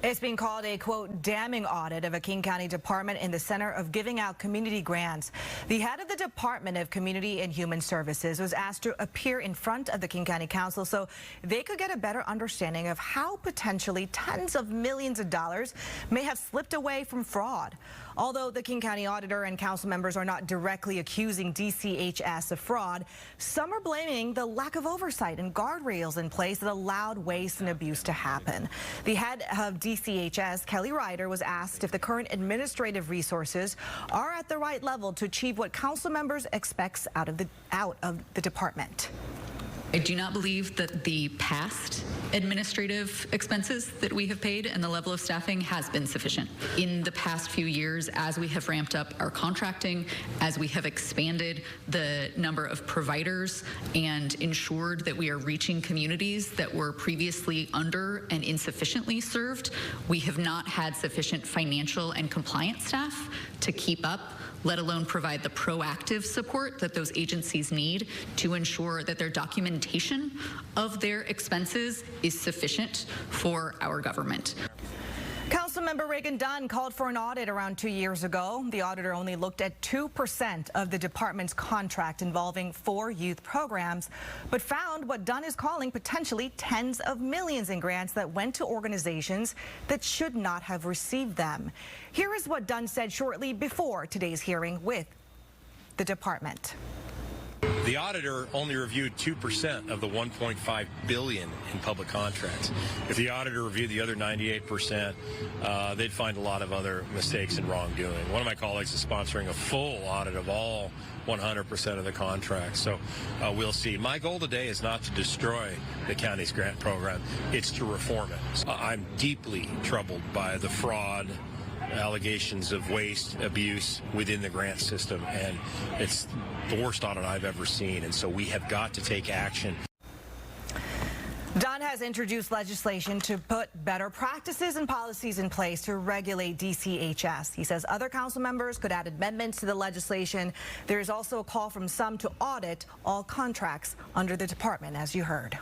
It's being called a, quote, damning audit of a King County department in the center of giving out community grants. The head of the Department of Community and Human Services was asked to appear in front of the King County Council so they could get a better understanding of how potentially tens of millions of dollars may have slipped away from fraud. Although the King County auditor and council members are not directly accusing DCHS of fraud, some are blaming the lack of oversight and guardrails in place that allowed waste and abuse to happen. The head of DCHS, Kelly Ryder, was asked if the current administrative resources are at the right level to achieve what council members expect out of the department. I do not believe that the past administrative expenses that we have paid and the level of staffing has been sufficient. In the past few years, as we have ramped up our contracting, as we have expanded the number of providers and ensured that we are reaching communities that were previously under and insufficiently served, we have not had sufficient financial and compliance staff to keep up, let alone provide the proactive support that those agencies need to ensure that their documentation of their expenses is sufficient for our government. Councilmember Reagan Dunn called for an audit around 2 years ago. The auditor only looked at 2% of the department's contract involving 4 youth programs, but found what Dunn is calling potentially tens of millions in grants that went to organizations that should not have received them. Here is what Dunn said shortly before today's hearing with the department. The auditor only reviewed 2% of the $1.5 billion in public contracts. If the auditor reviewed the other 98%, they'd find a lot of other mistakes and wrongdoing. One of my colleagues is sponsoring a full audit of all 100% of the contracts. So we'll see. My goal today is not to destroy the county's grant program. It's to reform it. I'm deeply troubled by the fraud, allegations of waste, abuse within the grant system, and it's the worst audit I've ever seen, and so we have got to take action. Dunn has introduced legislation to put better practices and policies in place to regulate DCHS. He says other council members could add amendments to the legislation. There is also a call from some to audit all contracts under the department, as you heard.